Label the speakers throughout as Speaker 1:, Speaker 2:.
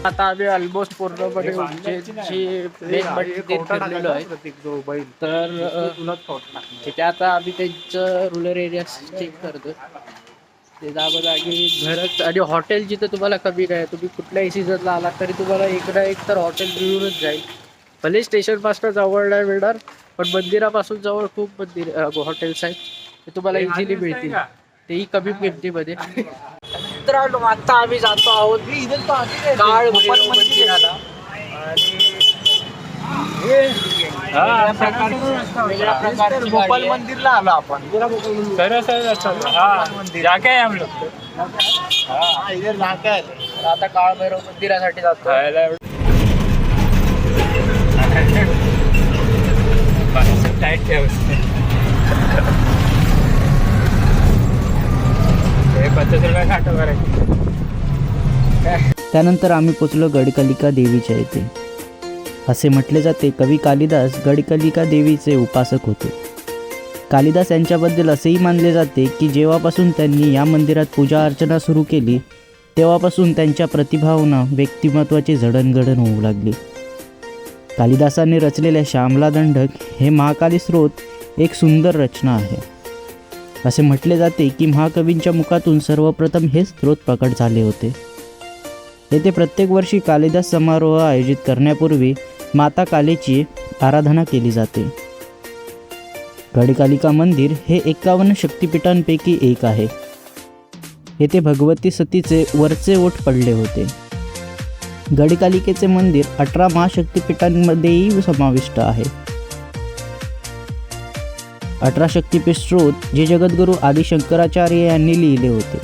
Speaker 1: आता आम्ही ऑलमोस्ट पूर्णपणे उज्जैनची मेन मंदिर फिरलेलो आहे. तर तिथे आता आम्ही त्यांचं रुरल एरिया चेक करतो. ते जागोजागी घरच आणि हॉटेल जिथं तुम्हाला कमी नाही. तुम्ही कुठल्याही सीझनला आलात तरी तुम्हाला एक ना एक तर हॉटेल मिळूनच जाईल. भले स्टेशनपासून जवळ नाही मिळणार, पण मंदिरापासून जवळ खूप हॉटेल्स आहेत. ते तुम्हाला इझिली मिळतील, तेही कमी किमतीमध्ये. मित्रांनो, आता आम्ही जातो आहोत काळ भैरव मंदिराला. आणि गोपाल मंदिरला आलो आपण. आता काळ भैरव मंदिरासाठी जातो.
Speaker 2: त्यानंतर आम्ही पोचलो गडकलिका देवीच्या येथे. असे म्हटले जाते, कवी कालिदास गडकलिका देवीचे उपासक होते. कालिदास यांच्याबद्दल असेही मानले जाते की जेव्हापासून त्यांनी या मंदिरात पूजा अर्चना सुरू केली तेव्हापासून त्यांच्या प्रतिभावना व्यक्तिमत्वाची जडणघडण होऊ लागली. कालिदासाने रचलेल्या श्यामला दंडक हे महाकाली स्रोत एक सुंदर रचना आहे. असे म्हटले जाते की महाकवींच्या मुखातून सर्वप्रथम हे स्रोत प्रकट झाले होते. येथे प्रत्येक वर्षी कालिदास समारोह आयोजित करण्यापूर्वी माता कालीची आराधना केली जाते. गडकालिका मंदिर हे 51 शक्तिपीठांपैकी एक आहे. येथे भगवती सतीचे वरचे ओठ पडले होते. गडकालिकेचे मंदिर 18 महाशक्तिपीठांमध्येही समाविष्ट आहे. 18 शक्तिपीठ स्रोत जे जगद्गुरू आदि शंकराचार्य यांनी लिहिले होते.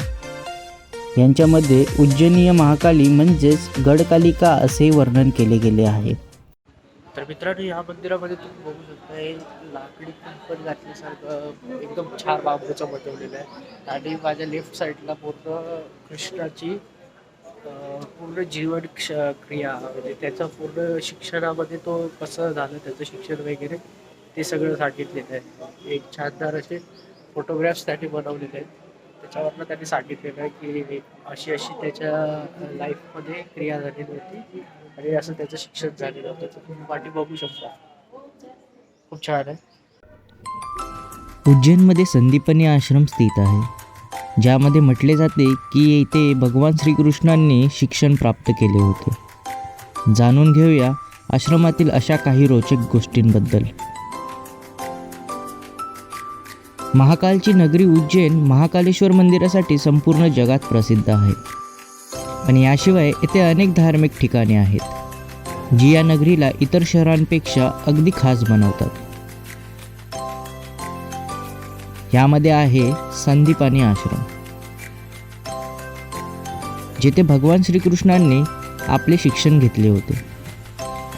Speaker 2: यांच्यामध्ये उज्जैनीय महाकाली म्हणजेच गडकालिका असे वर्णन केले गेले आहे.
Speaker 1: तर मित्रांनो, या मंदिरामध्ये तुम्ही बघू शकता, हे लाकडी कुंपण घातल्यासारखं एकदम छान बांबूचं बनवलेलं आहे. आणि माझ्या लेफ्ट साईडला पूर्ण कृष्णाची पूर्ण जीवन क्रिया, म्हणजे त्याचं पूर्ण शिक्षणामध्ये तो कसं झालं, त्याचं शिक्षण वगैरे ते सगळं सांगितलेलं आहे. एक छानदार असे फोटोग्राफ्स त्यांनी बनवलेले आहेत. त्याच्यावरनं त्यांनी सांगितलेलं आहे की अशी अशी त्याच्या लाईफमध्ये क्रिया झालेली होती आणि असं त्याचं शिक्षण झालेलं होतं. तर तुम्ही पाठी बघू शकता, खूप छान आहे.
Speaker 2: उज्जैनमध्ये संदीपनी आश्रम स्थित आहे, ज्यामध्ये म्हटले जाते की येथे भगवान श्रीकृष्णांनी शिक्षण प्राप्त केले होते. जाणून घेऊया आश्रमातील अशा काही रोचक गोष्टींबद्दल. महाकालची नगरी उज्जैन महाकालेश्वर मंदिरासाठी संपूर्ण जगात प्रसिद्ध आहे. पण याशिवाय येथे अनेक धार्मिक ठिकाणे आहेत जी या नगरीला इतर शहरांपेक्षा अगदी खास बनवतात. यामध्ये आहे संदीपनी आश्रम, जिथे भगवान श्रीकृष्णांनी आपले शिक्षण घेतले होते.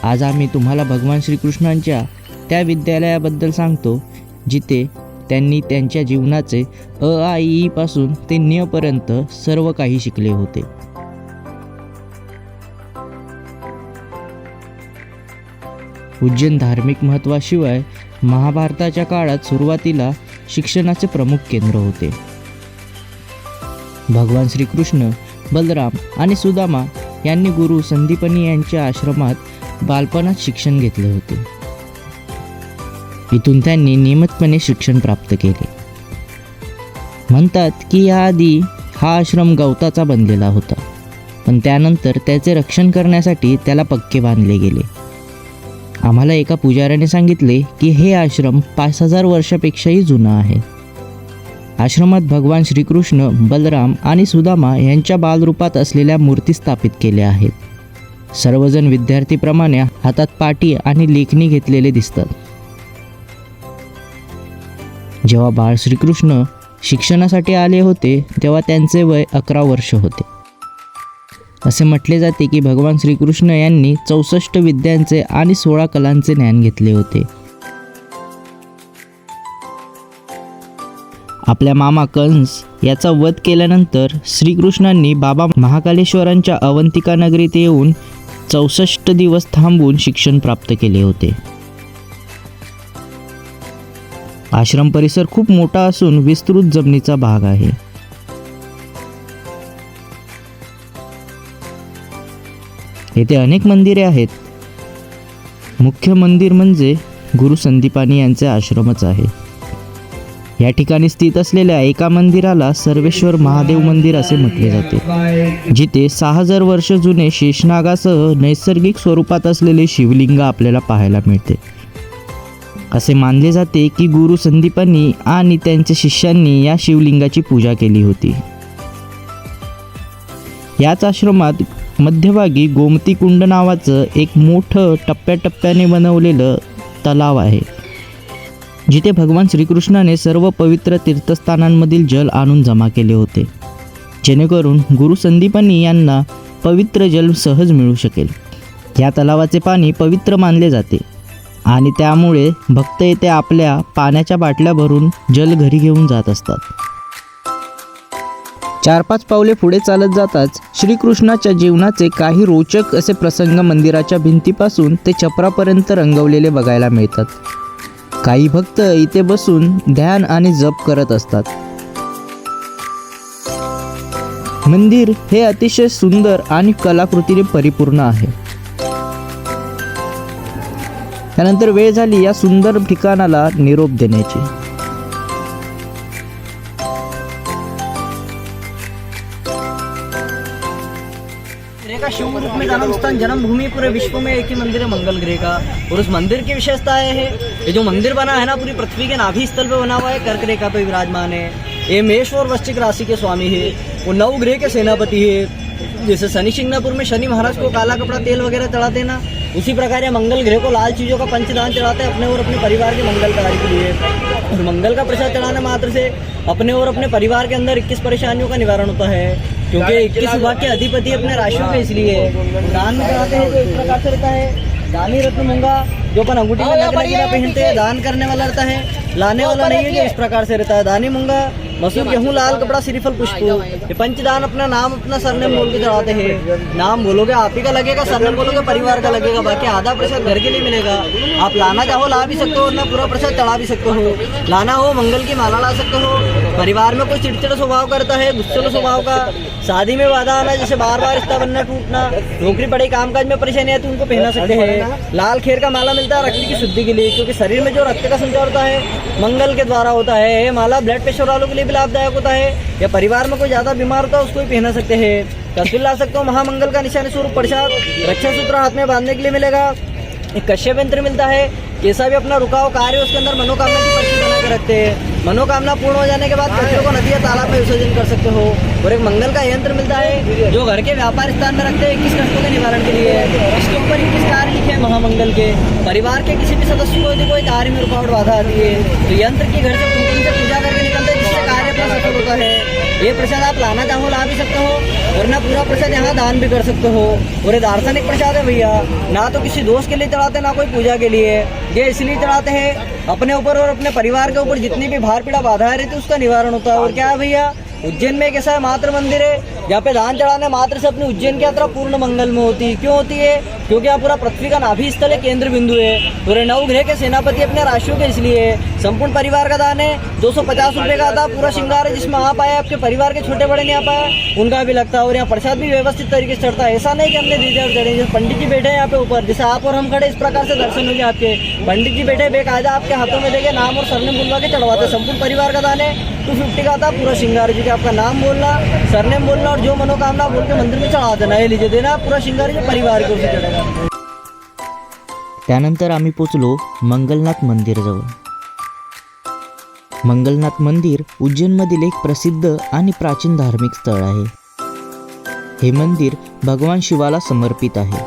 Speaker 2: आज आम्ही तुम्हाला भगवान श्रीकृष्णांच्या त्या विद्यालयाबद्दल सांगतो जिथे त्यांनी त्यांच्या जीवनाचे अ आ इ ई पासून ते न्य पर्यंत सर्व काही शिकले होते. उज्जैन धार्मिक महत्त्वाशिवाय महाभारताच्या काळात सुरुवातीला शिक्षणाचे प्रमुख केंद्र होते. भगवान श्रीकृष्ण, बलराम आणि सुदामा यांनी गुरु संदीपनी यांच्या आश्रमात बालपणात शिक्षण घेतले होते. इथून त्यांनी नियमितपणे शिक्षण प्राप्त केले. म्हणतात की याआधी हा आश्रम गवताचा बनलेला होता, पण त्यानंतर त्याचे रक्षण करण्यासाठी त्याला पक्के बांधले गेले. आम्हाला एका पुजाऱ्याने सांगितले की हे आश्रम 5000 वर्षापेक्षाही जुना आहे. आश्रमात भगवान श्रीकृष्ण, बलराम आणि सुदामा यांच्या बालरूपात असलेल्या मूर्ती स्थापित केल्या आहेत. सर्वजण विद्यार्थीप्रमाणे हातात पाटी आणि लेखणी घेतलेले दिसतात. जेव्हा बाळ श्रीकृष्ण शिक्षणासाठी आले होते तेव्हा त्यांचे वय 11 वर्ष होते. असे म्हटले जाते की भगवान श्रीकृष्ण यांनी 64 विद्यांचे आणि 16 कलांचे ज्ञान घेतले होते. आपल्या मामा कंस याचा वध केल्यानंतर श्रीकृष्णांनी बाबा महाकालेश्वरांच्या अवंतिका नगरीत येऊन 64 दिवस थांबून शिक्षण प्राप्त केले होते. आश्रम परिसर खूप मोठा असून विस्तृत जमिनीचा भाग आहे. येथे अनेक मंदिरे आहेत. मुख्य मंदिर म्हणजे गुरु संदीपानी यांचे आश्रमच आहे. या ठिकाणी स्थित असलेल्या एका मंदिराला सर्वेश्वर महादेव मंदिर असे म्हटले जाते, जिथे 6000 वर्ष जुने शेषनागासह नैसर्गिक स्वरूपात असलेले शिवलिंग आपल्याला पाहायला मिळते. असे मानले जाते की गुरु संदीपानी आणि त्यांच्या शिष्यांनी या शिवलिंगाची पूजा केली होती. याच आश्रमात मध्यभागी गोमती कुंड नावाचं एक मोठं टप्प्याटप्प्याने बनवलेलं तलाव आहे, जिथे भगवान श्रीकृष्णाने सर्व पवित्र तीर्थस्थानांमधील जल आणून जमा केले होते, जेणेकरून गुरु संदीपानी यांना पवित्र जल सहज मिळू शकेल. या तलावाचे पाणी पवित्र मानले जाते आणि त्यामुळे भक्त येथे आपल्या पाण्याच्या बाटल्या भरून जल घरी घेऊन जात असतात. 4-5 पावले पुढे चालत जाताच श्रीकृष्णाच्या जीवनाचे काही रोचक असे प्रसंग मंदिराच्या भिंतीपासून ते छपरापर्यंत रंगवलेले बघायला मिळतात. काही भक्त इथे बसून ध्यान आणि जप करत असतात. मंदिर हे अतिशय सुंदर आणि कलाकृतीने परिपूर्ण आहे. त्यानंतर वेळ झाली या सुंदर ठिकाणाला निरोप देण्याची.
Speaker 3: ग्रह का शिव रूप में जन्म स्थान जन्मभूमि पूरे विश्व में एक ही मंदिर है मंगल ग्रह का। और उस मंदिर की विशेषता है ये जो मंदिर बना है ना पूरी पृथ्वी के नाभि स्थल पे बना हुआ है, कर्क रेखा पे विराजमान है। ये मेष और वृश्चिक राशि के स्वामी है, वो 9 ग्रह के सेनापति है। जैसे शनि शिंगणापुर में शनि महाराज को काला कपड़ा तेल वगैरह चढ़ाते ना, उसी प्रकार ये मंगल ग्रह को लाल चीज़ों का पंचदान चढ़ाते हैं अपने और अपने परिवार के मंगल कार्य के लिए। और मंगल का प्रसाद चढ़ाने मात्र से अपने और अपने परिवार के अंदर 21 परेशानियों का निवारण होता है, क्योंकि 21 विभाग के अधिपति अपने राशियों के इसलिए दान में चढ़ाते हैं। तो इस प्रकार से रहता है दानी रत्न मूंगा जो अपन अंगूठी में नगीना पहनते हैं, दान करने वाला रहता है, लाने वाला नहीं है। जो इस प्रकार से रहता है दानी मूंगा, मसूर गेहूं, लाल कपड़ा, श्रीफल पुष्प। ये पंचदान अपना नाम अपना सरनेम बोल के चढ़ाते हैं। नाम बोलोगे आप ही का लगेगा, सरनेम बोलोगे परिवार का लगेगा, बाकी आधा प्रसाद घर के लिए मिलेगा। आप लाना चाहो ला भी सकते हो, वरना पूरा प्रसाद चढ़ा भी सकते हो। लाना हो मंगल की माला ला सकते हो। परिवार में कोई चिड़चिड़ा स्वभाव करता है, गुस्सेलू स्वभाव का, शादी में बाधा आना, जैसे बार बार रिश्ता बनना टूटना, नौकरी पढ़ाई कामकाज में परेशानी आती है, उनको पहना सकते हैं। लाल खेर का माला मिलता है रक्त की शुद्धि के लिए, क्योंकि शरीर में जो रक्त का संचार होता है मंगल के द्वारा होता है। ये माला ब्लड प्रेशर वालों के लिए भी लाभदायक होता है, या परिवार में कोई ज्यादा बीमार होता है उसको भी पहना सकते हैं। कस्बिल ला सकते हो, महामंगल का निशानी स्वरूप प्रसाद, रक्षा सूत्र हाथ में बांधने के लिए मिलेगा। एक कश्यप यंत्र मिलता है, कैसा भी अपना रुका हो कार्य उसके अंदर मनोकामना की पर्ची बना कर रखते हैं। मनोकामना पूर्ण हो जाने के बाद बच्चों को नदी या तालाब में विसर्जन कर सकते हो। और एक मंगल का यंत्र मिलता है जो घर के व्यापार स्थान में रखते हैं 21 कष्टों के निवारण के लिए। इसके ऊपर 21 कार्य लिखे हैं महामंगल के। परिवार के किसी भी सदस्य को यदि कोई कार्य में रुकावट बाधा आती है तो यंत्र की घर से कुमकुम से पूजा करके निकलते हैं, जिससे कार्य अपना सफल होता है। ये प्रसाद आप लाना चाहो ला भी सकते हो, वरना पूरा प्रसाद यहाँ दान भी कर सकते हो। और ये दार्शनिक प्रसाद है भैया, ना तो किसी दोस्त के लिए चढ़ाते ना कोई पूजा के लिए। ये इसलिए चढ़ाते हैं अपने ऊपर और अपने परिवार के ऊपर जितनी भी भार पीड़ा बाधाएं रहती है उसका निवारण होता है। और क्या है भैया, उज्जैन में एक ऐसा मात्र मंदिर है जहाँ पे दान चढ़ाने मात्र से अपनी उज्जैन की यात्रा पूर्ण मंगल में होती है। क्यों होती है? क्योंकि यहाँ पूरा पृथ्वी का नाभि स्थल है, केंद्र बिंदु है। और 9 ग्रह के सेनापति अपने राशियों के इसलिए संपूर्ण परिवार का दान है। 250 रुपये का आता पूरा श्रृंगार है, जिसमें आप आए आपके परिवार के छोटे बड़े नहीं आ पाए उनका भी लगता है। और यहाँ प्रसाद भी व्यवस्थित तरीके से चढ़ता है, ऐसा नहीं कि हमने दीजिए और चढ़े। जैसे पंडित जी बैठे हैं यहाँ पे ऊपर, जैसे आप और हम खड़े इस प्रकार से दर्शन होंगे आपके। पंडित जी बैठे बेकायदा आपके हाथों में देके नाम और सरनेम बुलवा के चढ़वाते। संपूर्ण परिवार का दान है 250 का आता पूरा श्रृंगार जी, आपका नाम बोलना, सरनेम बोलना और जो मनोकामना बोल के मंदिर में चढ़ा देना। ये लीजिए देना पूरा श्रृंगार जो परिवार के उसे चढ़ेगा।
Speaker 2: त्यानंतर आम्ही पोचलो मंगलनाथ मंदिराजवळ. मंगलनाथ मंदिर उज्जैनमधील एक प्रसिद्ध आणि प्राचीन धार्मिक स्थळ आहे. हे मंदिर भगवान शिवाला समर्पित आहे.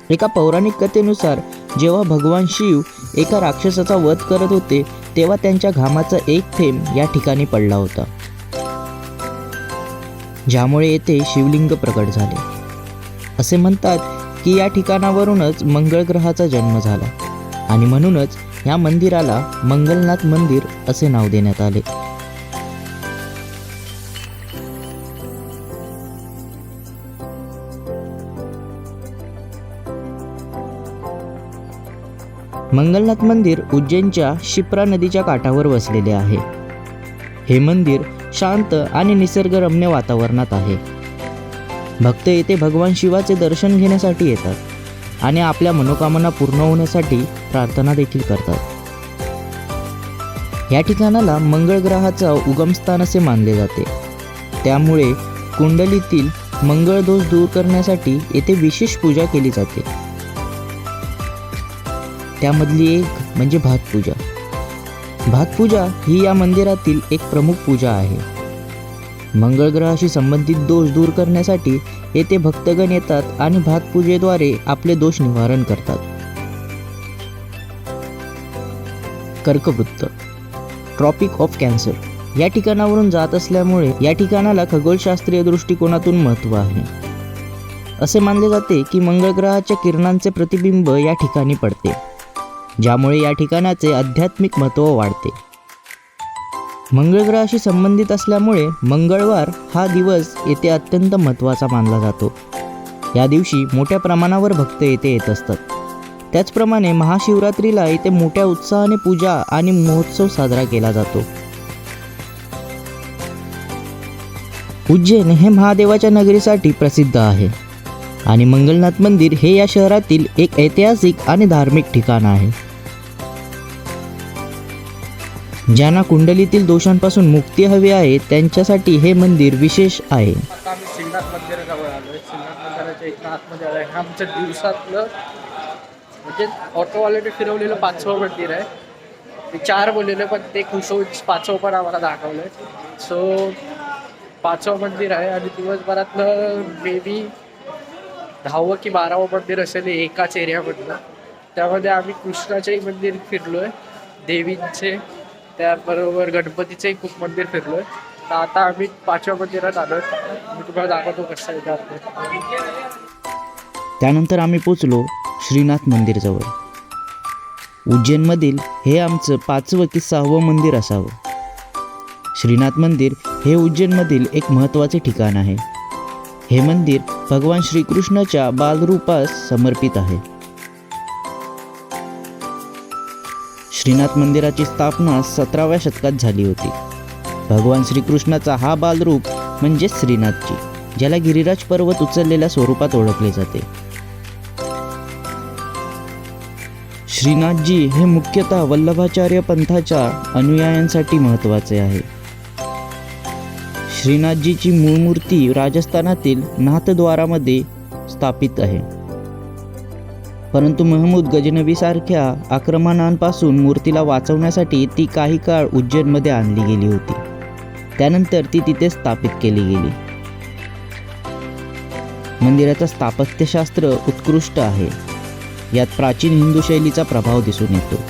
Speaker 2: एका पौराणिक कथेनुसार जेव्हा भगवान शिव एका राक्षसाचा वध करत होते तेव्हा त्यांच्या घामाचा एक थेंब या ठिकाणी पडला होता, ज्यामुळे येथे शिवलिंग प्रकट झाले. असे म्हणतात की या ठिकाणावरूनच मंगळ ग्रहाचा जन्म झाला आणि म्हणूनच या मंदिराला मंगलनाथ मंदिर असे नाव देण्यात आले. मंगलनाथ मंदिर उज्जैनच्या शिप्रा नदीच्या काठावर वसलेले आहे. हे मंदिर शांत आणि निसर्गरम्य वातावरणात आहे. भक्त येथे भगवान शिवाचे दर्शन घेण्यासाठी येतात आणि आपल्या मनोकामना पूर्ण होण्यासाठी प्रार्थना देखील करतात. या ठिकाणाला मंगळ ग्रहाचा उगमस्थान असे मानले जाते. त्यामुळे कुंडलीतील मंगळ दोष दूर करण्यासाठी येथे विशेष पूजा केली जाते. त्यामधली एक म्हणजे भातपूजा. भातपूजा ही या मंदिरातील एक प्रमुख पूजा आहे. मंगळ ग्रहाशी संबंधित दोष दूर करण्यासाठी येथे भक्तगण येतात आणि भातपूजेद्वारे आपले दोष निवारण करतात. कर्कवृत्त ट्रॉपिक ऑफ कॅन्सर या ठिकाणावरून जात असल्यामुळे या ठिकाणाला खगोलशास्त्रीय दृष्टिकोनातून महत्त्व आहे. असे मानले जाते की मंगळ ग्रहाच्या किरणांचे प्रतिबिंब या ठिकाणी पडते, ज्यामुळे या ठिकाणाचे आध्यात्मिक महत्त्व वाढते. मंगळ ग्रहाशी संबंधित असल्यामुळे मंगळवार हा दिवस येथे अत्यंत महत्त्वाचा मानला जातो. या दिवशी मोठ्या प्रमाणावर भक्त येथे येत असतात. त्याचप्रमाणे महाशिवरात्रीला येथे मोठ्या उत्साहाने पूजा आणि महोत्सव साजरा केला जातो. उज्जैन हे महादेवाच्या नगरीसाठी प्रसिद्ध आहे आणि मंगलनाथ मंदिर हे या शहरातील एक ऐतिहासिक आणि धार्मिक ठिकाण आहे. ज्यांना कुंडलीतील दोषांपासून मुक्ती हवी आहे त्यांच्यासाठी हे मंदिर विशेष आहे.
Speaker 1: आता आम्ही श्रीनाथ मंदिराजवळ आलो आहे. श्रीनाथ मंदिराच्या इथं आतमध्ये आलो आहे. हे आमच्या दिवसातलं म्हणजे ऑटोवाल्याने फिरवलेलं 5वं मंदिर आहे. ते 4 बोललेलं पण ते खुश होऊन 5वं पण आम्हाला दाखवलं आहे. सो 5वं मंदिर आहे आणि दिवसभरातलं मे बी 10वं की 12वं मंदिर असेल एकाच एरियामधलं. त्यामध्ये आम्ही कृष्णाचेही मंदिर फिरलो आहे, देवींचे, त्याबरोबर गणपतीचेही खूप मंदिर फिरलो आहे. तर आता आम्ही 5व्या मंदिरात आलो आहे. मी तुम्हाला दाखवतो कसं आहे त्यात.
Speaker 2: त्यानंतर आम्ही पोचलो श्रीनाथ मंदिरजवळ. उज्जैनमधील हे आमचं 5वं की 6वं मंदिर असावं. श्रीनाथ मंदिर हे उज्जैनमधील एक महत्त्वाचे ठिकाण आहे. हे मंदिर भगवान श्रीकृष्णाच्या बालरूपास समर्पित आहे. श्रीनाथ मंदिराची स्थापना 17व्या शतकात झाली होती. भगवान श्रीकृष्णाचा हा बालरूप म्हणजे श्रीनाथजी, ज्याला गिरिराज पर्वत उचललेल्या स्वरूपात ओळखले जाते. श्रीनाथजी हे मुख्यतः वल्लभाचार्य पंथाच्या अनुयायांसाठी महत्त्वाचे आहे. श्रीनाथजीची मूळ मूर्ती राजस्थानातील नाथद्वारामध्ये स्थापित आहे. परंतु महमूद गजनवीसारख्या आक्रमणांपासून मूर्तीला वाचवण्यासाठी ती काही काळ उज्जैनमध्ये आणली गेली होती. त्यानंतर ती तिथे स्थापित केली गेली. मंदिराचं स्थापत्यशास्त्र उत्कृष्ट आहे. यात प्राचीन हिंदू शैलीचा प्रभाव दिसून येतो.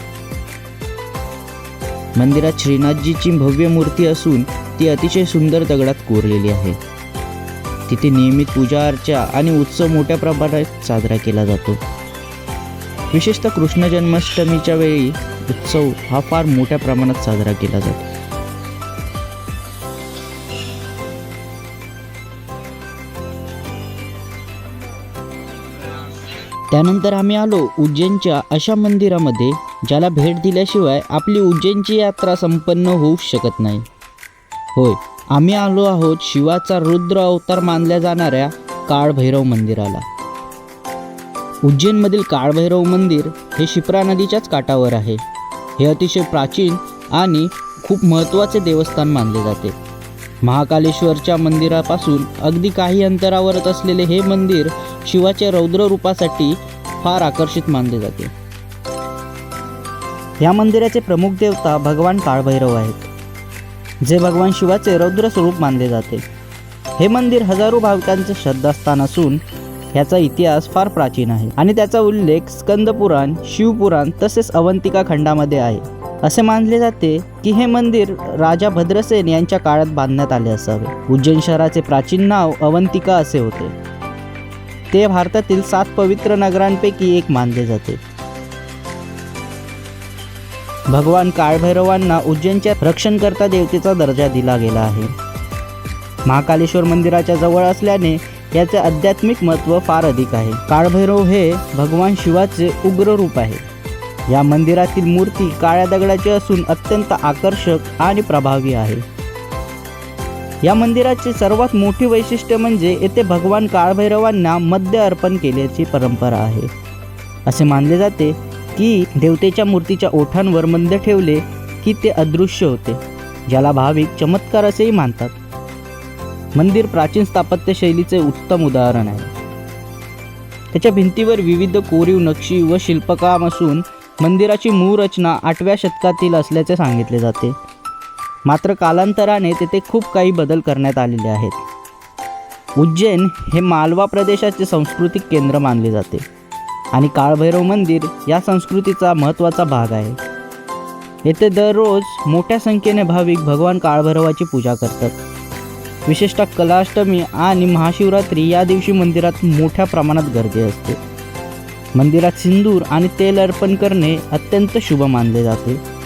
Speaker 2: मंदिरात श्रीनाथजीची भव्य मूर्ती असून ती अतिशय सुंदर दगडात कोरलेली आहे. तिथे नियमित पूजा अर्चा आणि उत्सव मोठ्या प्रमाणात साजरा केला जातो. विशेषतः कृष्ण जन्माष्टमीच्या वेळी उत्सव हा फार मोठ्या प्रमाणात साजरा केला जातो. त्यानंतर आम्ही आलो उज्जैनच्या अशा मंदिरामध्ये ज्याला भेट दिल्याशिवाय आपली उज्जैनची यात्रा संपन्न होऊ शकत नाही. होय, आम्ही आलो आहोत शिवाचा रुद्र अवतार मानल्या जाणाऱ्या काळभैरव मंदिराला. उज्जैनमधील काळभैरव मंदिर हे शिप्रा नदीच्याच काठावर आहे. हे अतिशय प्राचीन आणि खूप महत्त्वाचे देवस्थान मानले जाते. महाकालेश्वरच्या मंदिरापासून अगदी काही अंतरावरच असलेले हे मंदिर शिवाच्या रौद्र रूपासाठी फार आकर्षित मानले जाते. या मंदिराचे प्रमुख देवता भगवान काळभैरव आहेत, जे भगवान शिवाचे रौद्र स्वरूप मानले जाते. हे मंदिर हजारो भाविकांचे श्रद्धास्थान असून याचा इतिहास फार प्राचीन आहे आणि त्याचा उल्लेख स्कंदपुराण, शिवपुराण तसेच अवंतिका खंडामध्ये आहे. असे मानले जाते की हे मंदिर राजा भद्रसेन यांच्या काळात बांधण्यात आले असावे. उज्जैन शहराचे प्राचीन नाव अवंतिका असे होते. ते भारतातील 7 पवित्र नगरांपैकी एक मानले जाते. भगवान काळभैरवांना उज्जैनच्या रक्षणकर्ता देवतेचा दर्जा दिला गेला आहे. महाकालेश्वर मंदिराच्या जवळ असल्याने याचे आध्यात्मिक महत्त्व फार अधिक आहे. काळभैरव हे भगवान शिवाचे उग्र रूप आहे. या मंदिरातील मूर्ती काळ्या दगडाची असून अत्यंत आकर्षक आणि प्रभावी आहे. या मंदिराचे सर्वात मोठे वैशिष्ट्य म्हणजे येथे भगवान काळभैरवांना मद्य अर्पण केल्याची परंपरा आहे. असे मानले जाते की देवतेच्या मूर्तीच्या ओठांवर मद्य ठेवले की ते अदृश्य होते, ज्याला भाविक चमत्कार असेही मानतात. मंदिर प्राचीन स्थापत्य शैलीचे उत्तम उदाहरण आहे. त्याच्या भिंतीवर विविध कोरीव नक्षी व शिल्पकाम असून मंदिराची मूळ रचना 8व्या शतकातील असल्याचे सांगितले जाते. मात्र कालांतराने तेथे खूप काही बदल करण्यात आलेले आहेत. उज्जैन हे मालवा प्रदेशाचे सांस्कृतिक केंद्र मानले जाते आणि काळभैरव मंदिर या संस्कृतीचा महत्त्वाचा भाग आहे. येथे दररोज मोठ्या संख्येने भाविक भगवान काळभैरवाची पूजा करतात. विशेषतः कलाष्टमी आणि महाशिवरात्री या दिवशी मंदिरात मोठ्या प्रमाणात गर्दी असते. मंदिरात सिंदूर आणि तेल अर्पण करणे अत्यंत शुभ मानले जाते.